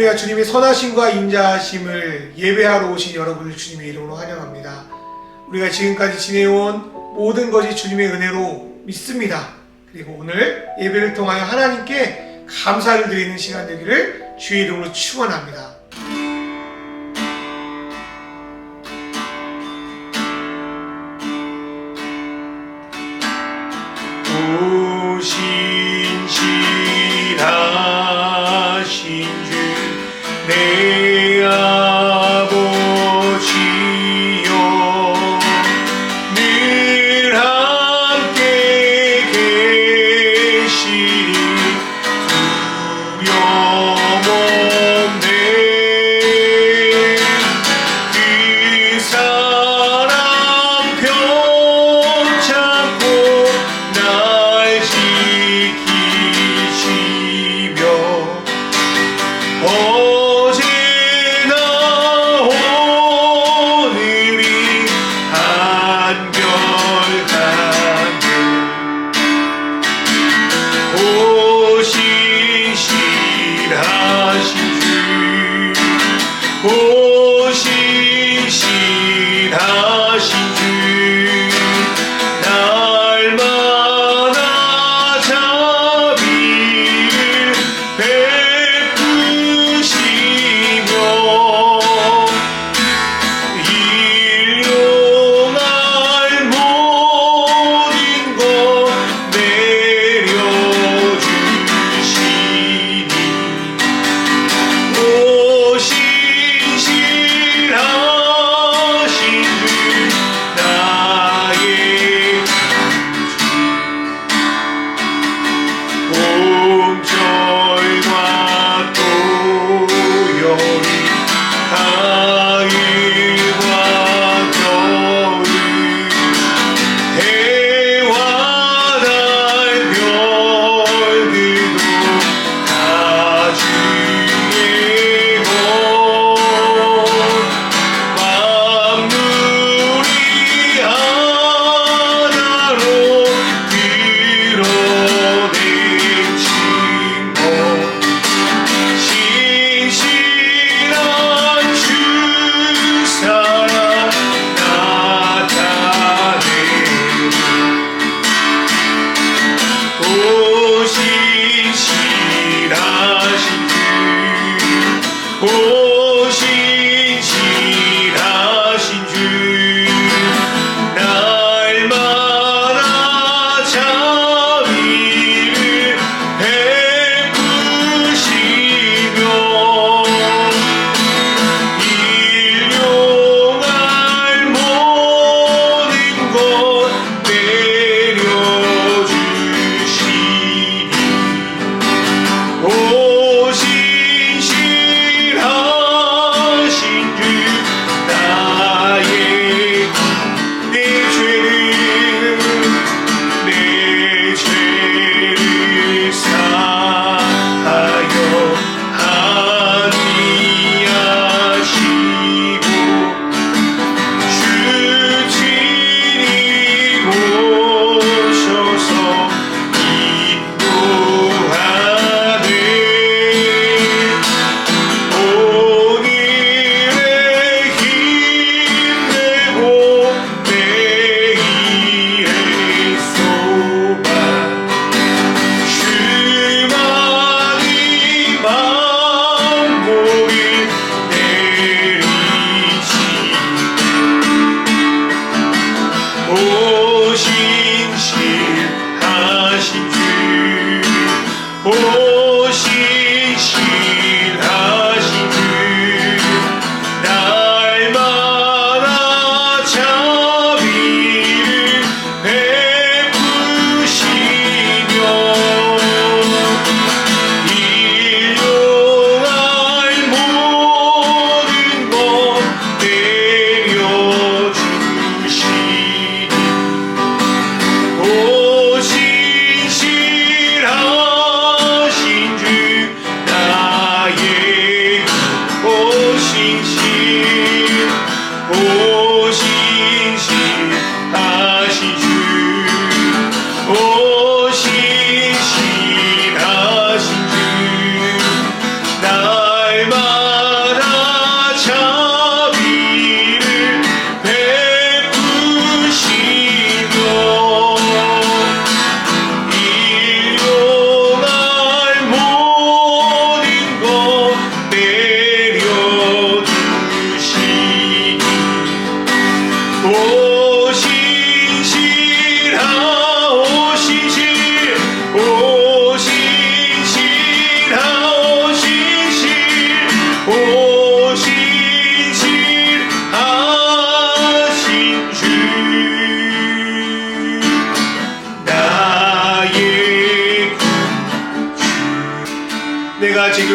할렐루야. 주님의 선하심과 인자하심을 예배하러 오신 여러분을 주님의 이름으로 환영합니다. 우리가 지금까지 지내온 모든 것이 주님의 은혜로 믿습니다. 그리고 오늘 예배를 통하여 하나님께 감사를 드리는 시간 되기를 주의 이름으로 축원합니다. 신실하신 주 내 아버지여, 늘 함께 계시니 두려움 없네. 그 사랑 편찮고 날 지키시며 어제나 오늘이 한결같네. 오 신실하신 주, 오 신실하신 주, 날마다 자비를 베푸시며 일용할 모든 것 내려주시니 오 신실하신 주,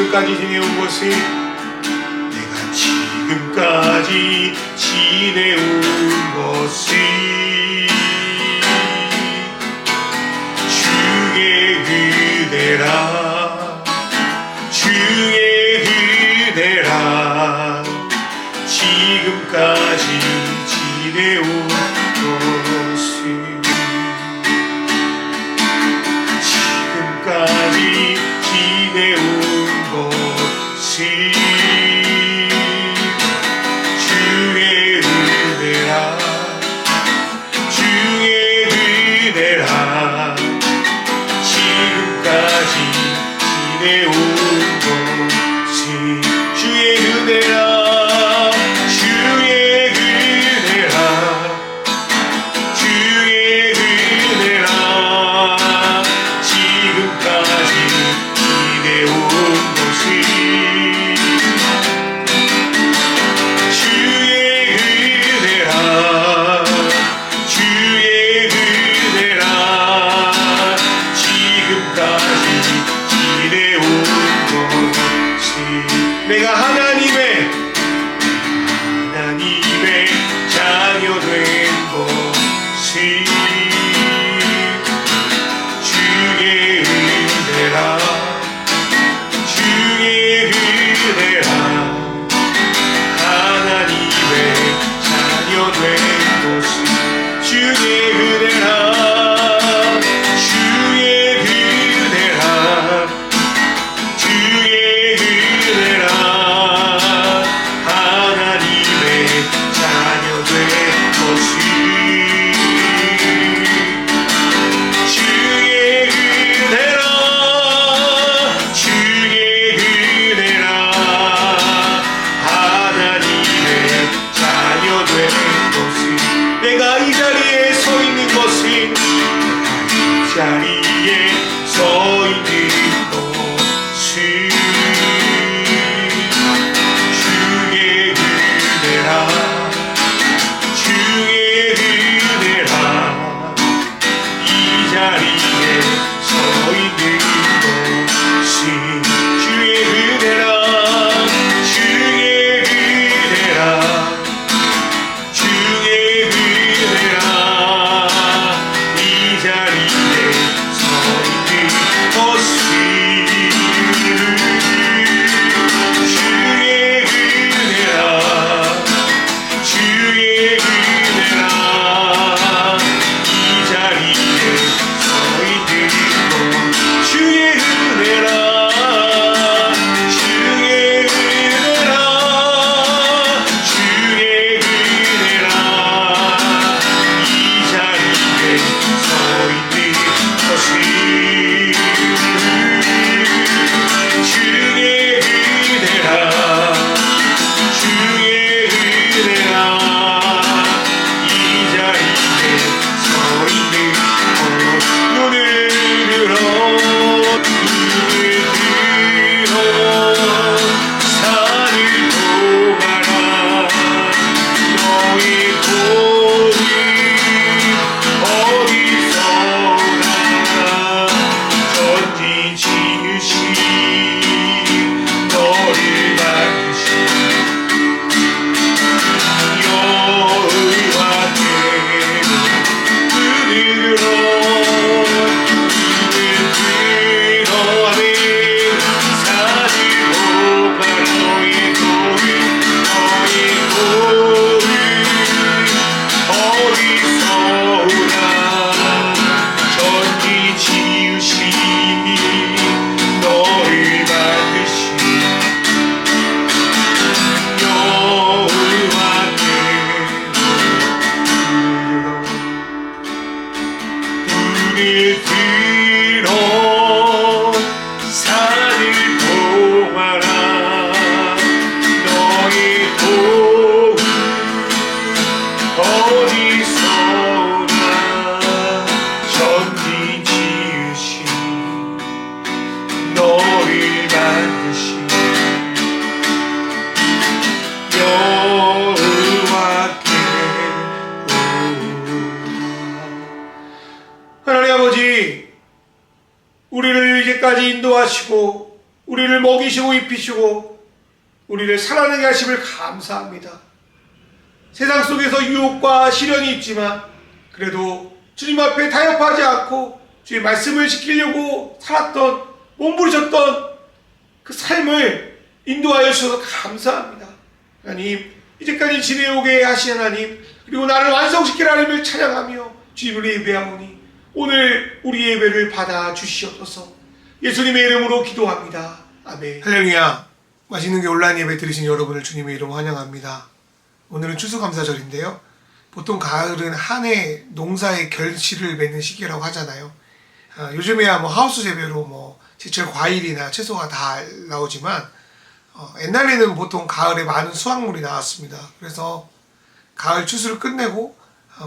지금까지 지내온 것은 내가 지금까지 지내온 것은 주의 은혜라 주의 은혜라 지금까지 지내온 것은 지금까지 지내온 것은 주의 은혜라 주의 은혜라 지금까지 지내온 것은 주의 은혜라 주의 은혜라 주의 은혜라 지금까지 지내온 것은 주의 은혜라 주의 은혜라 지금까지 지내온 것은 내가 하나님의 자녀 된 것은 주의 은혜라 주의 은혜라 하나님의 자녀 된 것은 주의 은혜라 주의 은혜라 주의 은혜라 하나님의 자녀 된 것은 주의 은혜라 주의 은혜라 하나님의 자녀 된 것은 내가 이 자리에 서 있는 것은 이 자리에 서 있는 것은 주의 은혜라 주의 은혜라 이 자리에 서 있는 것은 주의 은혜라 주의 은혜라 주의 은혜라 이 자리에 서 있는 것은 주의 은혜라 주의 은혜라 이 자리에 서 있는 것 주의 은혜라 주의 은혜라 주의 은혜라 이 자리에 서 있는 것은 주의 은혜라 주의 은혜라 이 자리에 서 있는 것 눈을 들어 산을 보아라 너의 복이 어디서나 전지 지으신 너를 만드신 여호와께 눈을 들어 아멘 산을 보아 너의 복이 어디서나 전지 지으신 너를 만드신 여호와께 눈을 들어 산을 보아라 너의 복은 어디서나 전지 지으신 너를 만드신 여호와께 하나님 아버지 우리를 이제까지 인도하시고 우리를 먹이시고 입히시고 우리를 살아나게 하심을 감사합니다. 세상 속에서 유혹과 시련이 있지만 그래도 주님 앞에 타협하지 않고 주의 말씀을 지키려고 살았던, 몸부리셨던 그 삶을 인도하여 주셔서 감사합니다. 하나님, 이제까지 지내오게 하신 하나님, 그리고 나를 완성시킬 하나님을 찬양하며 주님을 예배하오니 오늘 우리 예배를 받아 주시옵소서. 예수님의 이름으로 기도합니다. 아멘. 할렐루야. 맛있는 게 온라인 예배 들으신 여러분을 주님의 이름으로 환영합니다. 오늘은 추수감사절인데요. 보통 가을은 한 해 농사의 결실을 맺는 시기라고 하잖아요. 요즘에야 뭐 하우스 재배로 뭐 제철 과일이나 채소가 다 나오지만 옛날에는 보통 가을에 많은 수확물이 나왔습니다. 그래서 가을 추수를 끝내고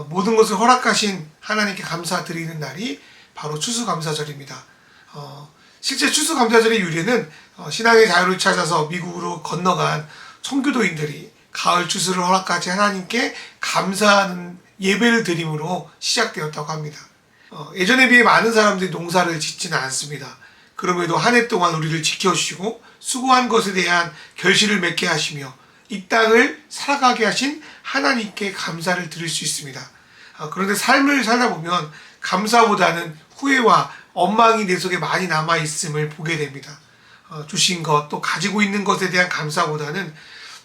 모든 것을 허락하신 하나님께 감사드리는 날이 바로 추수감사절입니다. 실제 추수감사절의 유래는 신앙의 자유를 찾아서 미국으로 건너간 청교도인들이 가을 추수를 허락하신 하나님께 감사하는 예배를 드림으로 시작되었다고 합니다. 예전에 비해 많은 사람들이 농사를 짓지는 않습니다. 그럼에도 한 해 동안 우리를 지켜주시고 수고한 것에 대한 결실을 맺게 하시며 이 땅을 살아가게 하신 하나님께 감사를 드릴 수 있습니다. 그런데 삶을 살다 보면 감사보다는 후회와 원망이 내 속에 많이 남아있음을 보게 됩니다. 주신 것, 또 가지고 있는 것에 대한 감사보다는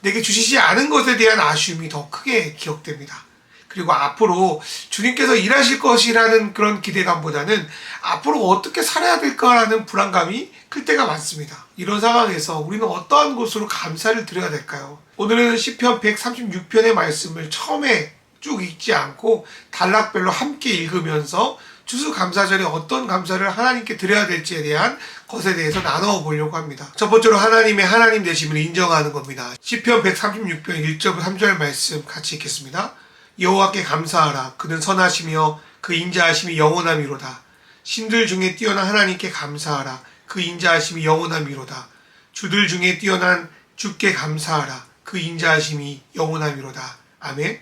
내게 주시지 않은 것에 대한 아쉬움이 더 크게 기억됩니다. 그리고 앞으로 주님께서 일하실 것이라는 그런 기대감보다는 앞으로 어떻게 살아야 될까라는 불안감이 클 때가 많습니다. 이런 상황에서 우리는 어떠한 것으로 감사를 드려야 될까요? 오늘은 시편 136편의 말씀을 처음에 쭉 읽지 않고 단락별로 함께 읽으면서 추수감사절에 어떤 감사를 하나님께 드려야 될지에 대한 것에 대해서 나누어 보려고 합니다. 첫 번째로 하나님의 하나님 되심을 인정하는 겁니다. 시편 136편 1절부터 3절 말씀 같이 읽겠습니다. 여호와께 감사하라. 그는 선하시며 그 인자하심이 영원함이로다. 신들 중에 뛰어난 하나님께 감사하라. 그 인자하심이 영원함이로다. 주들 중에 뛰어난 주께 감사하라. 그 인자하심이 영원함이로다. 아멘.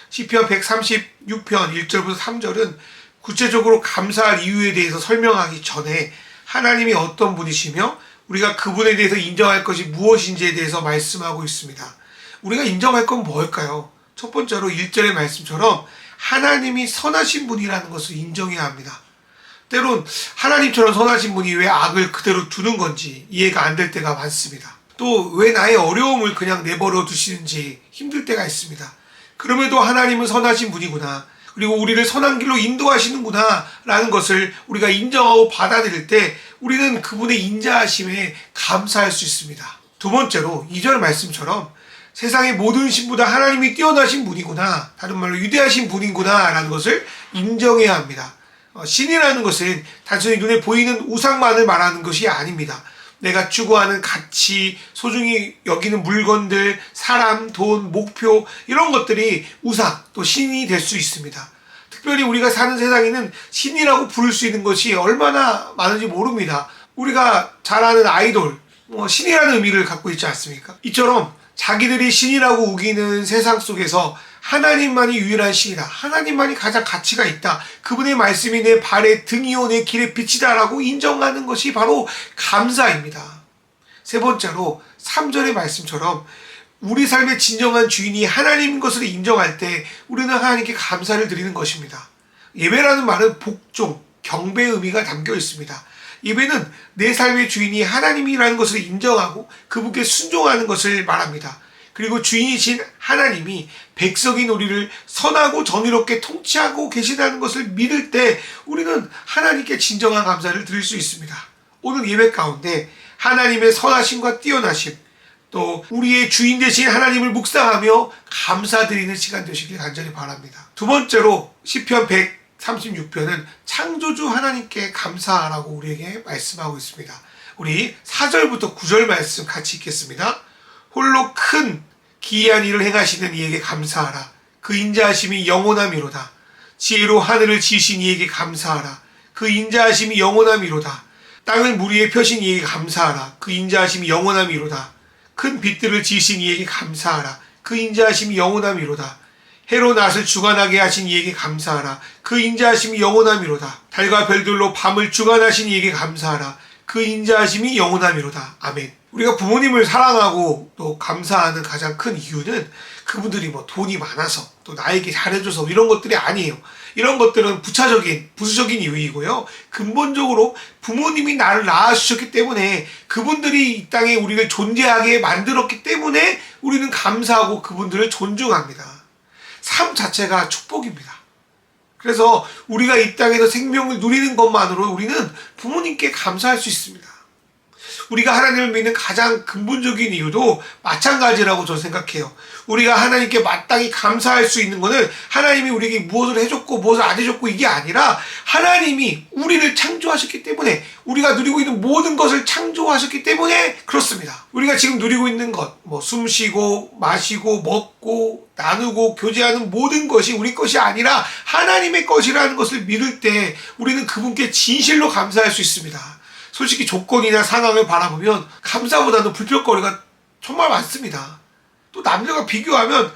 시편 136편 1절부터 3절은 구체적으로 감사할 이유에 대해서 설명하기 전에 하나님이 어떤 분이시며 우리가 그분에 대해서 인정할 것이 무엇인지에 대해서 말씀하고 있습니다. 우리가 인정할 건 뭘까요? 첫 번째로 1절의 말씀처럼 하나님이 선하신 분이라는 것을 인정해야 합니다. 때론 하나님처럼 선하신 분이 왜 악을 그대로 두는 건지 이해가 안 될 때가 많습니다. 또 왜 나의 어려움을 그냥 내버려 두시는지 힘들 때가 있습니다. 그럼에도 하나님은 선하신 분이구나. 그리고 우리를 선한 길로 인도하시는구나 라는 것을 우리가 인정하고 받아들일 때 우리는 그분의 인자하심에 감사할 수 있습니다. 두 번째로 2절 말씀처럼 세상의 모든 신보다 하나님이 뛰어나신 분이구나, 다른 말로 위대하신 분이구나 라는 것을 인정해야 합니다. 신이라는 것은 단순히 눈에 보이는 우상만을 말하는 것이 아닙니다. 내가 추구하는 가치, 소중히 여기는 물건들, 사람, 돈, 목표 이런 것들이 우상, 또 신이 될 수 있습니다. 특별히 우리가 사는 세상에는 신이라고 부를 수 있는 것이 얼마나 많은지 모릅니다. 우리가 잘 아는 아이돌, 신이라는 의미를 갖고 있지 않습니까? 이처럼 자기들이 신이라고 우기는 세상 속에서 하나님만이 유일한 신이다. 하나님만이 가장 가치가 있다. 그분의 말씀이 내 발의 등이요 내 길의 빛이다 라고 인정하는 것이 바로 감사입니다. 세 번째로 3절의 말씀처럼 우리 삶의 진정한 주인이 하나님인 것을 인정할 때 우리는 하나님께 감사를 드리는 것입니다. 예배라는 말은 복종, 경배의 의미가 담겨 있습니다. 예배는 내 삶의 주인이 하나님이라는 것을 인정하고 그분께 순종하는 것을 말합니다. 그리고 주인이신 하나님이 백성인 우리를 선하고 정의롭게 통치하고 계시다는 것을 믿을 때 우리는 하나님께 진정한 감사를 드릴 수 있습니다. 오늘 예배 가운데 하나님의 선하심과 뛰어나심, 또 우리의 주인 되신 하나님을 묵상하며 감사드리는 시간 되시길 간절히 바랍니다. 두 번째로 시편 136편은 창조주 하나님께 감사하라고 우리에게 말씀하고 있습니다. 우리 4절부터 9절 말씀 같이 읽겠습니다. 홀로 큰 기이한 일을 행하시는 이에게 감사하라. 그 인자하심이 영원함이로다. 지혜로 하늘을 지으신 이에게 감사하라. 그 인자하심이 영원함이로다. 땅을 물 위에 펴신 이에게 감사하라. 그 인자하심이 영원함이로다. 큰 빛들을 지으신 이에게 감사하라. 그 인자하심이 영원함이로다. 해로 낫을 주관하게 하신 이에게 감사하라. 그 인자하심이 영원함이로다. 달과 별들로 밤을 주관하신 이에게 감사하라. 그 인자하심이 영원함이로다. 아멘. 우리가 부모님을 사랑하고 또 감사하는 가장 큰 이유는 그분들이 뭐 돈이 많아서 또 나에게 잘해줘서 이런 것들이 아니에요. 이런 것들은 부수적인 이유이고요. 근본적으로 부모님이 나를 낳아주셨기 때문에 그분들이 이 땅에 우리를 존재하게 만들었기 때문에 우리는 감사하고 그분들을 존중합니다. 삶 자체가 축복입니다. 그래서 우리가 이 땅에서 생명을 누리는 것만으로 우리는 부모님께 감사할 수 있습니다. 우리가 하나님을 믿는 가장 근본적인 이유도 마찬가지라고 저는 생각해요. 우리가 하나님께 마땅히 감사할 수 있는 것은 하나님이 우리에게 무엇을 해줬고 무엇을 안 해줬고 이게 아니라 하나님이 우리를 창조하셨기 때문에 우리가 누리고 있는 모든 것을 창조하셨기 때문에 그렇습니다. 우리가 지금 누리고 있는 것, 숨 쉬고 마시고 먹고 나누고 교제하는 모든 것이 우리 것이 아니라 하나님의 것이라는 것을 믿을 때 우리는 그분께 진실로 감사할 수 있습니다. 솔직히 조건이나 상황을 바라보면 감사보다도 불평거리가 정말 많습니다. 또 남들과 비교하면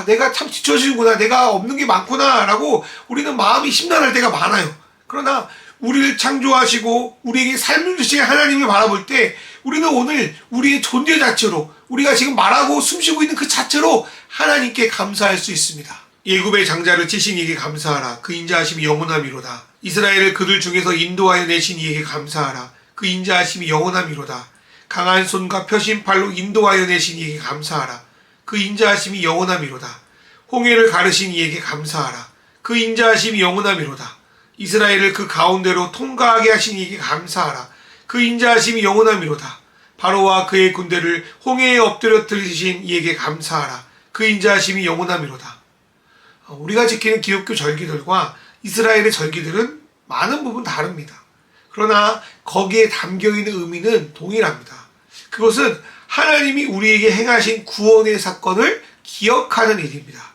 내가 참 지쳐지는구나, 내가 없는 게 많구나 라고 우리는 마음이 심란할 때가 많아요. 그러나 우리를 창조하시고 우리에게 삶을 주신 하나님을 바라볼 때 우리는 오늘 우리의 존재 자체로 우리가 지금 말하고 숨쉬고 있는 그 자체로 하나님께 감사할 수 있습니다. 예굽의 장자를 치신 이에게 감사하라. 그 인자하심이 영원함이로다. 이스라엘을 그들 중에서 인도하여 내신 이에게 감사하라. 그 인자하심이 영원함이로다. 강한 손과 펴신 팔로 인도하여 내신 이에게 감사하라. 그 인자하심이 영원함이로다. 홍해를 가르신 이에게 감사하라. 그 인자하심이 영원함이로다. 이스라엘을 그 가운데로 통과하게 하신 이에게 감사하라. 그 인자하심이 영원함이로다. 바로와 그의 군대를 홍해에 엎드려뜨리신 이에게 감사하라. 그 인자하심이 영원함이로다. 우리가 지키는 기독교 절기들과 이스라엘의 절기들은 많은 부분 다릅니다. 그러나 거기에 담겨있는 의미는 동일합니다. 그것은 하나님이 우리에게 행하신 구원의 사건을 기억하는 일입니다.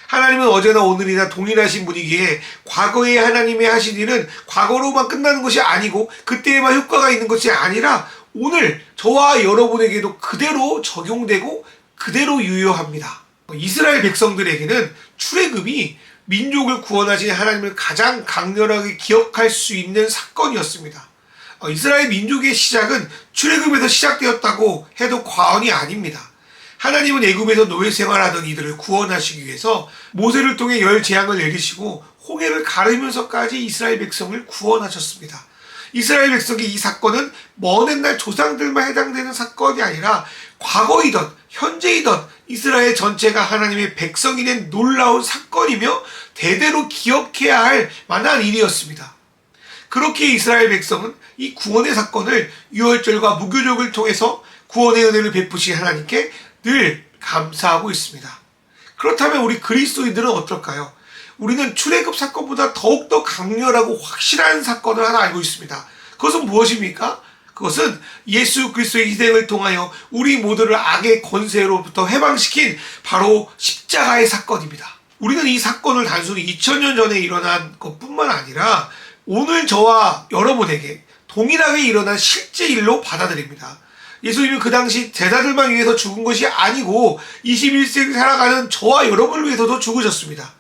하나님은 어제나 오늘이나 동일하신 분이기에 과거에 하나님이 하신 일은 과거로만 끝나는 것이 아니고 그때에만 효과가 있는 것이 아니라 오늘 저와 여러분에게도 그대로 적용되고 그대로 유효합니다. 이스라엘 백성들에게는 출애굽이 민족을 구원하신 하나님을 가장 강렬하게 기억할 수 있는 사건이었습니다. 이스라엘 민족의 시작은 출애굽에서 시작되었다고 해도 과언이 아닙니다. 하나님은 애굽에서 노예 생활하던 이들을 구원하시기 위해서 모세를 통해 열 재앙을 내리시고 홍해를 가르면서까지 이스라엘 백성을 구원하셨습니다. 이스라엘 백성의 이 사건은 먼 옛날 조상들만 해당되는 사건이 아니라 과거이던 현재이던 이스라엘 전체가 하나님의 백성이 된 놀라운 사건이며 대대로 기억해야 할 만한 일이었습니다. 그렇게 이스라엘 백성은 이 구원의 사건을 유월절과 무교족을 통해서 구원의 은혜를 베푸신 하나님께 늘 감사하고 있습니다. 그렇다면 우리 그리스도인들은 어떨까요? 우리는 출애굽 사건보다 더욱더 강렬하고 확실한 사건을 하나 알고 있습니다. 그것은 무엇입니까? 그것은 예수 그리스도의 희생을 통하여 우리 모두를 악의 권세로부터 해방시킨 바로 십자가의 사건입니다. 우리는 이 사건을 단순히 2000년 전에 일어난 것뿐만 아니라 오늘 저와 여러분에게 동일하게 일어난 실제 일로 받아들입니다. 예수님은 그 당시 제자들만 위해서 죽은 것이 아니고 21세기 살아가는 저와 여러분을 위해서도 죽으셨습니다.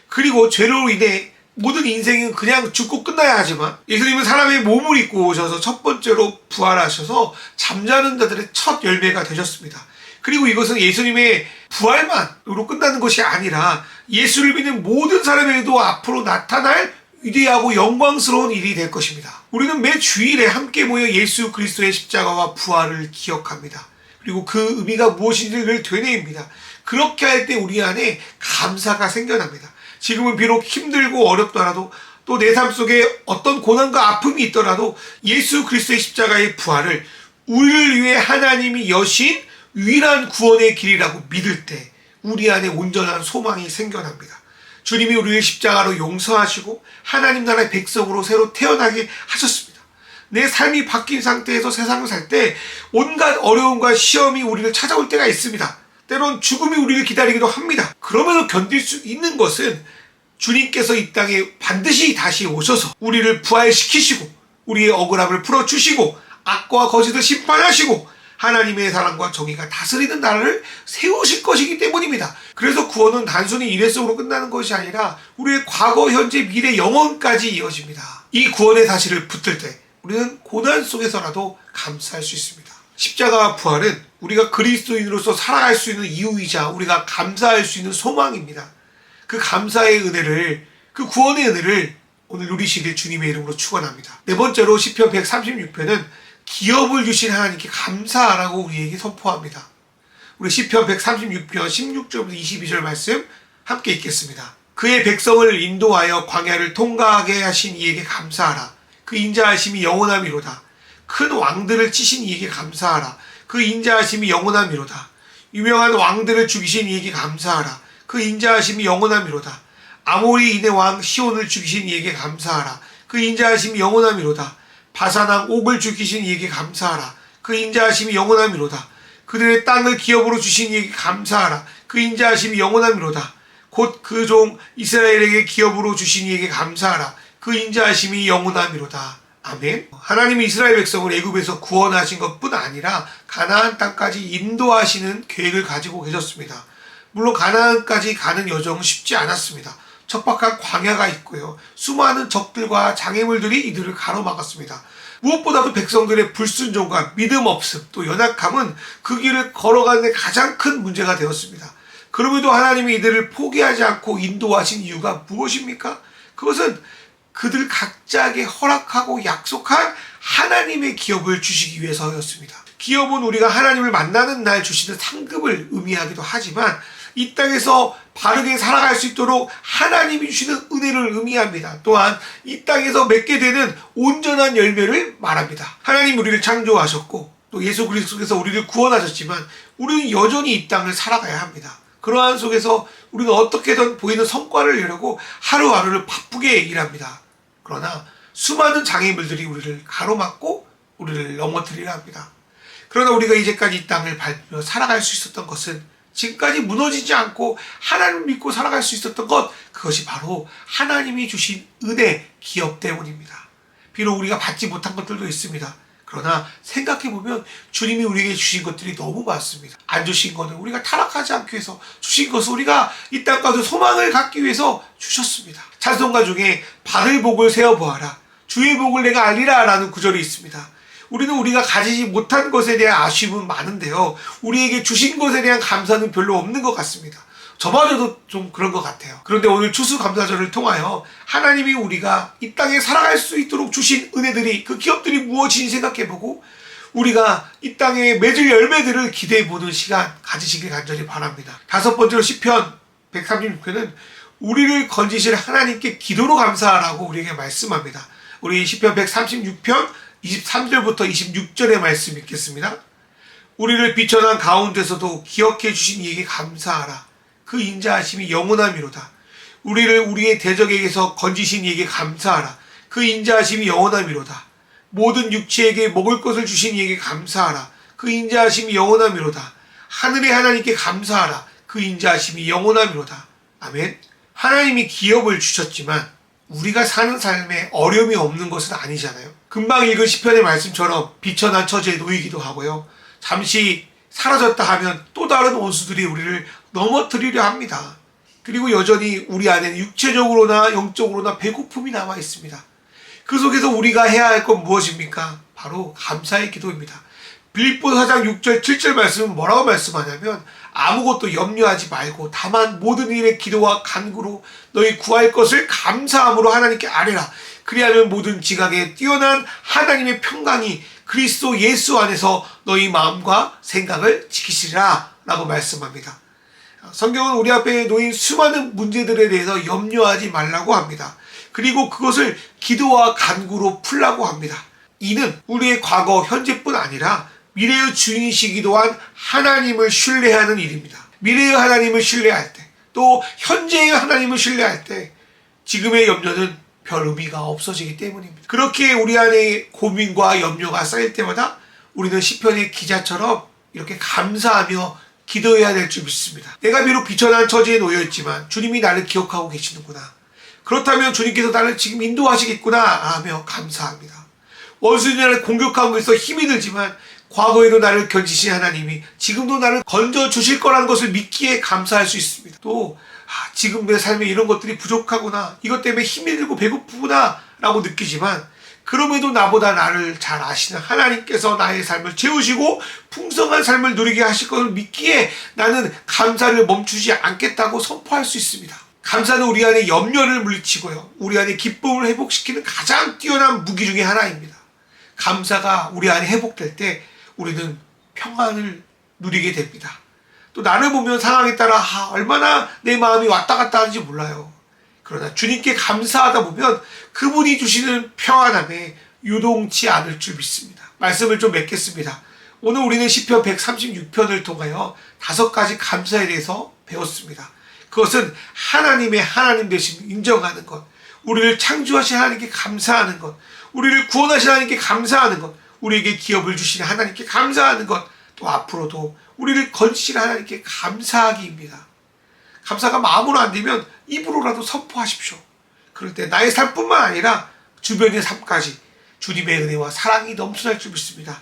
그리고 죄로 인해 모든 인생은 그냥 죽고 끝나야 하지만 예수님은 사람의 몸을 입고 오셔서 첫 번째로 부활하셔서 잠자는 자들의 첫 열매가 되셨습니다. 그리고 이것은 예수님의 부활만으로 끝나는 것이 아니라 예수를 믿는 모든 사람에게도 앞으로 나타날 위대하고 영광스러운 일이 될 것입니다. 우리는 매 주일에 함께 모여 예수 그리스도의 십자가와 부활을 기억합니다. 그리고 그 의미가 무엇인지를 되뇌입니다. 그렇게 할 때 우리 안에 감사가 생겨납니다. 지금은 비록 힘들고 어렵더라도 또 내 삶 속에 어떤 고난과 아픔이 있더라도 예수 그리스도의 십자가의 부활을 우리를 위해 하나님이 여신 유일한 구원의 길이라고 믿을 때 우리 안에 온전한 소망이 생겨납니다. 주님이 우리를 십자가로 용서하시고 하나님 나라의 백성으로 새로 태어나게 하셨습니다. 내 삶이 바뀐 상태에서 세상을 살 때 온갖 어려움과 시험이 우리를 찾아올 때가 있습니다. 때론 죽음이 우리를 기다리기도 합니다. 그러면서 견딜 수 있는 것은 주님께서 이 땅에 반드시 다시 오셔서 우리를 부활시키시고 우리의 억울함을 풀어주시고 악과 거짓을 심판하시고 하나님의 사랑과 정의가 다스리는 나라를 세우실 것이기 때문입니다. 그래서 구원은 단순히 일회성으로 끝나는 것이 아니라 우리의 과거, 현재, 미래, 영원까지 이어집니다. 이 구원의 사실을 붙들 때 우리는 고난 속에서라도 감사할 수 있습니다. 십자가와 부활은 우리가 그리스도인으로서 살아갈 수 있는 이유이자 우리가 감사할 수 있는 소망입니다. 그 감사의 은혜를, 그 구원의 은혜를 오늘 누리시길 주님의 이름으로 축원합니다. 네 번째로 시편 136편은 기업을 주신 하나님께 감사하라고 우리에게 선포합니다. 우리 시편 136편 16절부터 22절 말씀 함께 읽겠습니다. 그의 백성을 인도하여 광야를 통과하게 하신 이에게 감사하라. 그 인자하심이 영원함이로다. 큰 왕들을 치신 이에게 감사하라. 그 인자하심이 영원함이로다. 유명한 왕들을 죽이신 이에게 감사하라. 그 인자하심이 영원함이로다. 아모리인의 왕 시온을 죽이신 이에게 감사하라. 그 인자하심이 영원함이로다. 바산 왕 옥을 죽이신 이에게 감사하라. 그 인자하심이 영원함이로다. 그들의 땅을 기업으로 주신 이에게 감사하라. 그 인자하심이 영원함이로다. 곧 그 종 이스라엘에게 기업으로 주신 이에게 감사하라. 그 인자하심이 영원함이로다. 아멘. 하나님이 이스라엘 백성을 애굽에서 구원하신 것뿐 아니라 가나안 땅까지 인도하시는 계획을 가지고 계셨습니다. 물론 가나안까지 가는 여정은 쉽지 않았습니다. 척박한 광야가 있고요. 수많은 적들과 장애물들이 이들을 가로막았습니다. 무엇보다도 백성들의 불순종과 믿음 없음, 또 연약함은 그 길을 걸어가는 데 가장 큰 문제가 되었습니다. 그럼에도 하나님이 이들을 포기하지 않고 인도하신 이유가 무엇입니까? 그것은 그들 각자에게 허락하고 약속한 하나님의 기업을 주시기 위해서였습니다. 기업은 우리가 하나님을 만나는 날 주시는 상급을 의미하기도 하지만 이 땅에서 바르게 살아갈 수 있도록 하나님이 주시는 은혜를 의미합니다. 또한 이 땅에서 맺게 되는 온전한 열매를 말합니다. 하나님 우리를 창조하셨고 또 예수 그리스도께서 우리를 구원하셨지만 우리는 여전히 이 땅을 살아가야 합니다. 그러한 속에서 우리는 어떻게든 보이는 성과를 내려고 하루하루를 바쁘게 일합니다. 그러나 수많은 장애물들이 우리를 가로막고 우리를 넘어뜨리려 합니다. 그러나 우리가 이제까지 이 땅을 밟으며 살아갈 수 있었던 것은 지금까지 무너지지 않고 하나님을 믿고 살아갈 수 있었던 것, 그것이 바로 하나님이 주신 은혜, 기업 때문입니다. 비록 우리가 받지 못한 것들도 있습니다. 그러나 생각해보면 주님이 우리에게 주신 것들이 너무 많습니다. 안 주신 것은 우리가 타락하지 않기 위해서, 주신 것은 우리가 이 땅 가운데 소망을 갖기 위해서 주셨습니다. 찬송가 중에 발을 복을 세어보아라, 주의 복을 내가 알리라 라는 구절이 있습니다. 우리는 우리가 가지지 못한 것에 대한 아쉬움은 많은데요, 우리에게 주신 것에 대한 감사는 별로 없는 것 같습니다. 저마저도 좀 그런 것 같아요. 그런데 오늘 추수감사절을 통하여 하나님이 우리가 이 땅에 살아갈 수 있도록 주신 은혜들이, 그 기업들이 무엇인지 생각해보고 우리가 이 땅에 맺을 열매들을 기대해보는 시간 가지시길 간절히 바랍니다. 다섯 번째로 시편 136편은 우리를 건지실 하나님께 기도로 감사하라고 우리에게 말씀합니다. 우리 시편 136편 23절부터 26절의 말씀 읽겠습니다. 우리를 비천한 가운데서도 기억해 주신 이에게 감사하라. 그 인자하심이 영원함이로다. 우리를 우리의 대적에게서 건지신 이에게 감사하라. 그 인자하심이 영원함이로다. 모든 육체에게 먹을 것을 주신 이에게 감사하라. 그 인자하심이 영원함이로다. 하늘의 하나님께 감사하라. 그 인자하심이 영원함이로다. 아멘. 하나님이 기업을 주셨지만 우리가 사는 삶에 어려움이 없는 것은 아니잖아요. 금방 읽은 시편의 말씀처럼 비천한 처지에 놓이기도 하고요, 잠시 사라졌다 하면 또 다른 원수들이 우리를 넘어뜨리려 합니다. 그리고 여전히 우리 안에는 육체적으로나 영적으로나 배고픔이 남아 있습니다. 그 속에서 우리가 해야 할 건 무엇입니까? 바로 감사의 기도입니다. 빌립보서 4장 6절 7절 말씀은 뭐라고 말씀하냐면, 아무것도 염려하지 말고 다만 모든 일에 기도와 간구로 너희 구할 것을 감사함으로 하나님께 아뢰라. 그리하면 모든 지각에 뛰어난 하나님의 평강이 그리스도 예수 안에서 너희 마음과 생각을 지키시리라 라고 말씀합니다. 성경은 우리 앞에 놓인 수많은 문제들에 대해서 염려하지 말라고 합니다. 그리고 그것을 기도와 간구로 풀라고 합니다. 이는 우리의 과거, 현재뿐 아니라 미래의 주인이시기도 한 하나님을 신뢰하는 일입니다. 미래의 하나님을 신뢰할 때, 또 현재의 하나님을 신뢰할 때 지금의 염려는 별 의미가 없어지기 때문입니다. 그렇게 우리 안에 고민과 염려가 쌓일 때마다 우리는 시편의 기자처럼 이렇게 감사하며 기도해야 될 줄 믿습니다. 내가 비록 비천한 처지에 놓여있지만 주님이 나를 기억하고 계시는구나. 그렇다면 주님께서 나를 지금 인도하시겠구나 하며 감사합니다. 원수들이 나를 공격하고 있어 힘이 들지만 과거에도 나를 견지신 하나님이 지금도 나를 건져주실 거라는 것을 믿기에 감사할 수 있습니다. 또 지금 내 삶에 이런 것들이 부족하구나, 이것 때문에 힘이 들고 배고프구나 라고 느끼지만 그럼에도 나보다 나를 잘 아시는 하나님께서 나의 삶을 채우시고 풍성한 삶을 누리게 하실 것을 믿기에 나는 감사를 멈추지 않겠다고 선포할 수 있습니다. 감사는 우리 안에 염려를 물리치고요, 우리 안에 기쁨을 회복시키는 가장 뛰어난 무기 중에 하나입니다. 감사가 우리 안에 회복될 때 우리는 평안을 누리게 됩니다. 또 나를 보면 상황에 따라 얼마나 내 마음이 왔다 갔다 하는지 몰라요. 그러나 주님께 감사하다 보면 그분이 주시는 평안함에 유동치 않을 줄 믿습니다. 말씀을 좀 맺겠습니다. 오늘 우리는 시편 136편을 통하여 5가지 감사에 대해서 배웠습니다. 그것은 하나님의 하나님 되심을 인정하는 것, 우리를 창조하신 하나님께 감사하는 것, 우리를 구원하신 하나님께 감사하는 것, 우리에게 기업을 주신 하나님께 감사하는 것, 또 앞으로도 우리를 건지실 하나님께 감사하기입니다. 감사가 마음으로 안 되면 입으로라도 선포하십시오. 그럴 때 나의 삶뿐만 아니라 주변의 삶까지 주님의 은혜와 사랑이 넘쳐날 줄 믿습니다.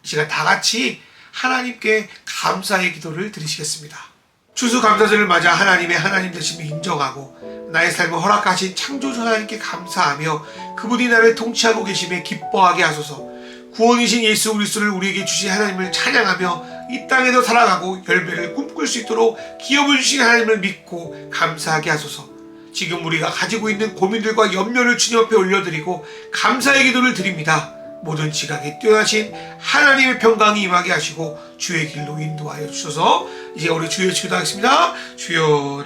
이 시간 다 같이 하나님께 감사의 기도를 드리시겠습니다. 추수감사절을 맞아 하나님의 하나님 되심을 인정하고 나의 삶을 허락하신 창조주 하나님께 감사하며 그분이 나를 통치하고 계심에 기뻐하게 하소서. 구원이신 예수 그리스도를 우리에게 주신 하나님을 찬양하며 이 땅에서 살아가고 열매를 꿈꿀 수 있도록 기업을 주신 하나님을 믿고 감사하게 하소서. 지금 우리가 가지고 있는 고민들과 염려를 주님 앞에 올려드리고 감사의 기도를 드립니다. 모든 지각에 뛰어나신 하나님의 평강이 임하게 하시고 주의 길로 인도하여 주셔서 이제 우리 주의 기도하겠습니다. 주여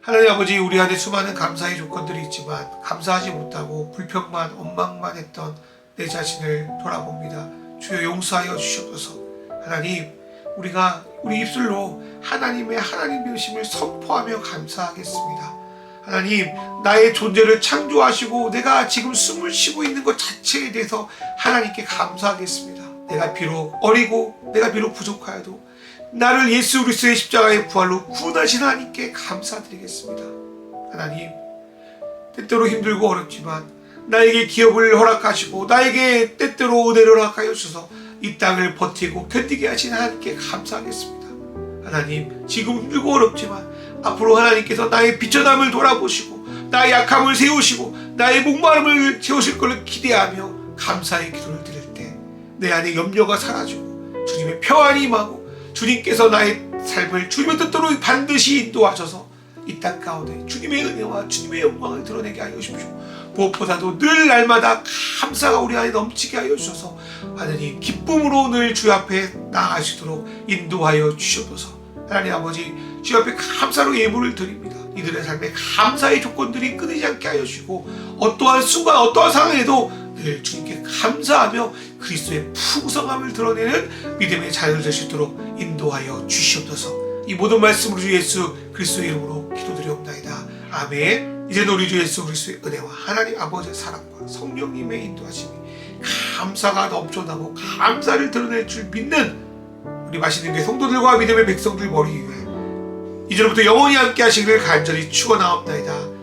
하나님 아버지, 우리 안에 수많은 감사의 조건들이 있지만 감사하지 못하고 불평만 원망만 했던 내 자신을 돌아봅니다. 주여 용서하여 주시옵소서. 하나님, 우리가 우리 입술로 하나님의 하나님 되심을 선포하며 감사하겠습니다. 하나님, 나의 존재를 창조하시고 내가 지금 숨을 쉬고 있는 것 자체에 대해서 하나님께 감사하겠습니다. 내가 비록 어리고 내가 비록 부족하여도 나를 예수 그리스도의 십자가의 부활로 구원하신 하나님께 감사드리겠습니다. 하나님, 때때로 힘들고 어렵지만 나에게 기업을 허락하시고 나에게 때때로 은혜를 허락하여 주셔서 이 땅을 버티고 견디게 하신 하나님께 감사하겠습니다. 하나님, 지금 힘들고 어렵지만 앞으로 하나님께서 나의 비천함을 돌아보시고 나의 약함을 세우시고 나의 목마름을 채우실 것을 기대하며 감사의 기도를 드릴 때 내 안에 염려가 사라지고 주님의 평안이 임하고 주님께서 나의 삶을 주님의 뜻대로 반드시 인도하셔서 이 땅 가운데 주님의 은혜와 주님의 영광을 드러내게 하여 주십시오. 무엇보다도 늘 날마다 감사가 우리 안에 넘치게 하여 주셔서 하나님 기쁨으로 늘 주 앞에 나아가시도록 인도하여 주시옵소서. 하나님 아버지, 주 앞에 감사로 예물을 드립니다. 이들의 삶에 감사의 조건들이 끊이지 않게 하여 주시고 어떠한 순간 어떠한 상황에도 늘 주님께 감사하며 그리스도의 풍성함을 드러내는 믿음의 자녀들 될 수 있도록 인도하여 주시옵소서. 이 모든 말씀으로 주 예수 그리스도의 이름으로 기도드리옵나이다. 아멘. 이제는 우리 주 예수 그리스도의 은혜와 하나님 아버지의 사랑과 성령님의 인도하심이 감사가 넘쳐나고 감사를 드러낼 줄 믿는 우리 맛있는 게 성도들과 믿음의 백성들 머리 위에 이제부터 영원히 함께 하시기를 간절히 축원하옵나이다.